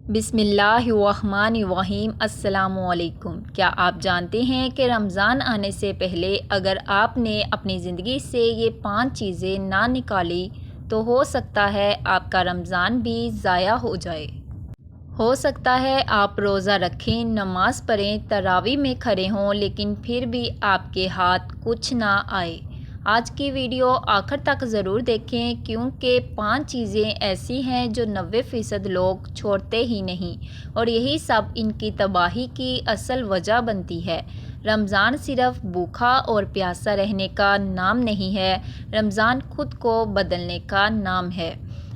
بسم اللہ الرحمن الرحیم۔ السلام علیکم۔ کیا آپ جانتے ہیں کہ رمضان آنے سے پہلے اگر آپ نے اپنی زندگی سے یہ 5 چیزیں نہ نکالی تو ہو سکتا ہے آپ کا رمضان بھی ضائع ہو جائے۔ ہو سکتا ہے آپ روزہ رکھیں، نماز پڑھیں، تراویح میں کھڑے ہوں، لیکن پھر بھی آپ کے ہاتھ کچھ نہ آئے۔ آج کی ویڈیو آخر تک ضرور دیکھیں کیونکہ 5 چیزیں ایسی ہیں جو 90% لوگ چھوڑتے ہی نہیں، اور یہی سب ان کی تباہی کی اصل وجہ بنتی ہے۔ رمضان صرف بھوکا اور پیاسا رہنے کا نام نہیں ہے، رمضان خود کو بدلنے کا نام ہے۔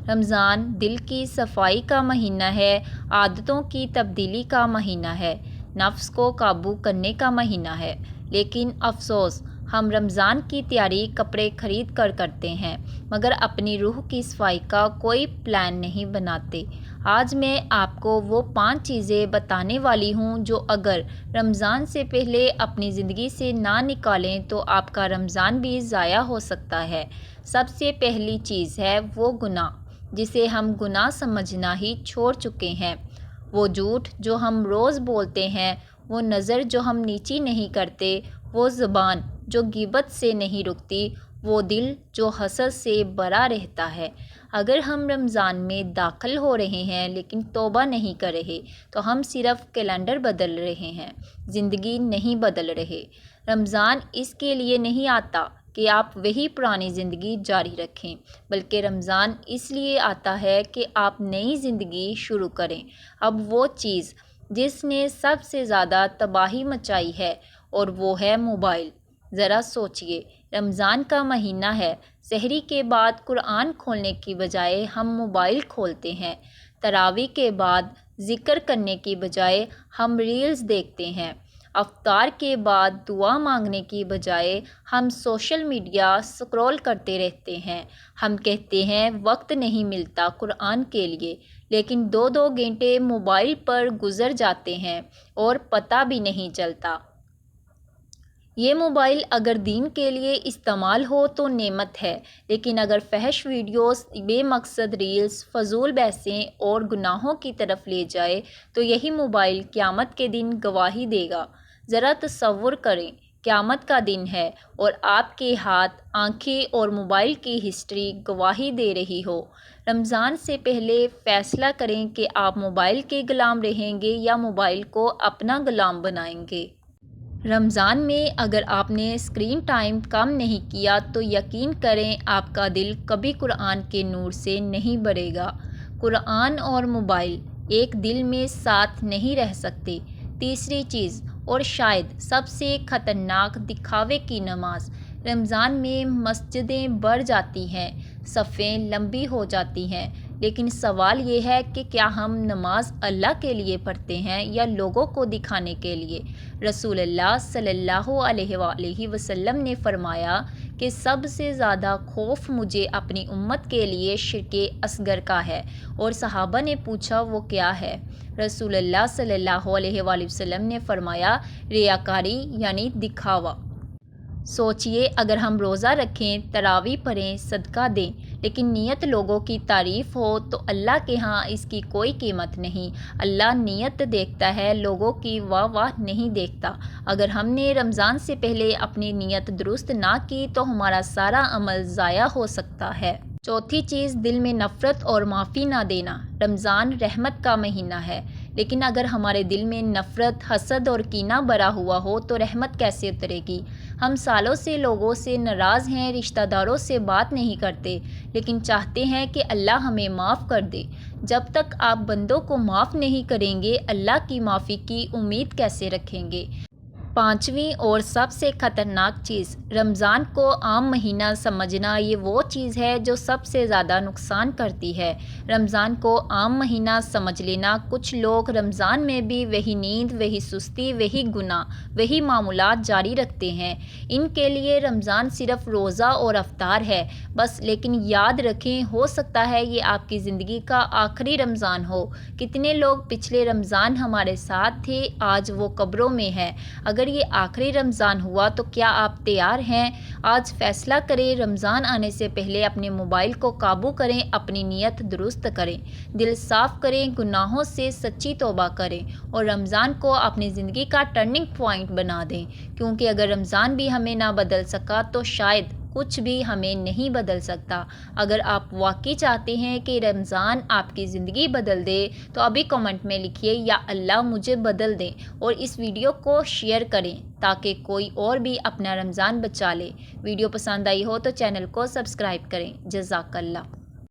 رمضان دل کی صفائی کا مہینہ ہے، عادتوں کی تبدیلی کا مہینہ ہے، نفس کو قابو کرنے کا مہینہ ہے۔ لیکن افسوس، ہم رمضان کی تیاری کپڑے خرید کر کرتے ہیں، مگر اپنی روح کی صفائی کا کوئی پلان نہیں بناتے۔ آج میں آپ کو وہ 5 چیزیں بتانے والی ہوں جو اگر رمضان سے پہلے اپنی زندگی سے نہ نکالیں تو آپ کا رمضان بھی ضائع ہو سکتا ہے۔ سب سے پہلی چیز ہے وہ گناہ، جسے ہم گناہ سمجھنا ہی چھوڑ چکے ہیں۔ وہ جھوٹ جو ہم روز بولتے ہیں، وہ نظر جو ہم نیچی نہیں کرتے، وہ زبان جو غیبت سے نہیں رکتی، وہ دل جو حسد سے بھرا رہتا ہے۔ اگر ہم رمضان میں داخل ہو رہے ہیں لیکن توبہ نہیں کر رہے تو ہم صرف کیلنڈر بدل رہے ہیں، زندگی نہیں بدل رہے۔ رمضان اس کے لیے نہیں آتا کہ آپ وہی پرانی زندگی جاری رکھیں، بلکہ رمضان اس لیے آتا ہے کہ آپ نئی زندگی شروع کریں۔ اب وہ چیز جس نے سب سے زیادہ تباہی مچائی ہے، اور وہ ہے موبائل۔ ذرا سوچئے، رمضان کا مہینہ ہے، سحری کے بعد قرآن کھولنے کی بجائے ہم موبائل کھولتے ہیں، تراویح کے بعد ذکر کرنے کی بجائے ہم ریلز دیکھتے ہیں، افطار کے بعد دعا مانگنے کی بجائے ہم سوشل میڈیا سکرول کرتے رہتے ہیں۔ ہم کہتے ہیں وقت نہیں ملتا قرآن کے لیے، لیکن 2 گھنٹے موبائل پر گزر جاتے ہیں اور پتہ بھی نہیں چلتا۔ یہ موبائل اگر دین کے لیے استعمال ہو تو نعمت ہے، لیکن اگر فحش ویڈیوز، بے مقصد ریلز، فضول بحثیں اور گناہوں کی طرف لے جائے تو یہی موبائل قیامت کے دن گواہی دے گا۔ ذرا تصور کریں، قیامت کا دن ہے اور آپ کے ہاتھ، آنکھیں اور موبائل کی ہسٹری گواہی دے رہی ہو۔ رمضان سے پہلے فیصلہ کریں کہ آپ موبائل کے غلام رہیں گے یا موبائل کو اپنا غلام بنائیں گے۔ رمضان میں اگر آپ نے اسکرین ٹائم کم نہیں کیا تو یقین کریں آپ کا دل کبھی قرآن کے نور سے نہیں بھرے گا۔ قرآن اور موبائل ایک دل میں ساتھ نہیں رہ سکتے۔ تیسری چیز، اور شاید سب سے خطرناک، دکھاوے کی نماز۔ رمضان میں مسجدیں بڑھ جاتی ہیں، صفیں لمبی ہو جاتی ہیں، لیکن سوال یہ ہے کہ کیا ہم نماز اللہ کے لیے پڑھتے ہیں یا لوگوں کو دکھانے کے لیے؟ رسول اللہ صلی اللہ علیہ وآلہ وسلم نے فرمایا کہ سب سے زیادہ خوف مجھے اپنی امت کے لیے شرک اصغر کا ہے، اور صحابہ نے پوچھا وہ کیا ہے؟ رسول اللہ صلی اللہ علیہ وآلہ وسلم نے فرمایا ریاکاری، یعنی دکھاوا۔ سوچئے، اگر ہم روزہ رکھیں، تراویح پڑھیں، صدقہ دیں، لیکن نیت لوگوں کی تعریف ہو تو اللہ کے ہاں اس کی کوئی قیمت نہیں۔ اللہ نیت دیکھتا ہے، لوگوں کی واہ واہ نہیں دیکھتا۔ اگر ہم نے رمضان سے پہلے اپنی نیت درست نہ کی تو ہمارا سارا عمل ضائع ہو سکتا ہے۔ چوتھی چیز، دل میں نفرت اور معافی نہ دینا۔ رمضان رحمت کا مہینہ ہے، لیکن اگر ہمارے دل میں نفرت، حسد اور کینہ بھرا ہوا ہو تو رحمت کیسے اترے گی؟ ہم سالوں سے لوگوں سے ناراض ہیں، رشتہ داروں سے بات نہیں کرتے، لیکن چاہتے ہیں کہ اللہ ہمیں معاف کر دے۔ جب تک آپ بندوں کو معاف نہیں کریں گے، اللہ کی معافی کی امید کیسے رکھیں گے؟ پانچویں اور سب سے خطرناک چیز، رمضان کو عام مہینہ سمجھنا۔ یہ وہ چیز ہے جو سب سے زیادہ نقصان کرتی ہے۔ رمضان کو عام مہینہ سمجھ لینا۔ کچھ لوگ رمضان میں بھی وہی نیند، وہی سستی، وہی گناہ، وہی معمولات جاری رکھتے ہیں۔ ان کے لیے رمضان صرف روزہ اور افطار ہے بس، لیکن یاد رکھیں ہو سکتا ہے یہ آپ کی زندگی کا آخری رمضان ہو۔ کتنے لوگ پچھلے رمضان ہمارے ساتھ تھے، آج وہ قبروں میں ہیں۔ اگر یہ آخری رمضان ہوا تو کیا آپ تیار ہیں؟ آج فیصلہ کریں، رمضان آنے سے پہلے اپنے موبائل کو قابو کریں، اپنی نیت درست کریں، دل صاف کریں، گناہوں سے سچی توبہ کریں اور رمضان کو اپنی زندگی کا ٹرننگ پوائنٹ بنا دیں، کیونکہ اگر رمضان بھی ہمیں نہ بدل سکا تو شاید کچھ بھی ہمیں نہیں بدل سکتا۔ اگر آپ واقعی چاہتے ہیں کہ رمضان آپ کی زندگی بدل دے تو ابھی کمنٹ میں لکھیے یا اللہ مجھے بدل دیں، اور اس ویڈیو کو شیئر کریں تاکہ کوئی اور بھی اپنا رمضان بچا لے۔ ویڈیو پسند آئی ہو تو چینل کو سبسکرائب کریں۔ جزاک اللہ۔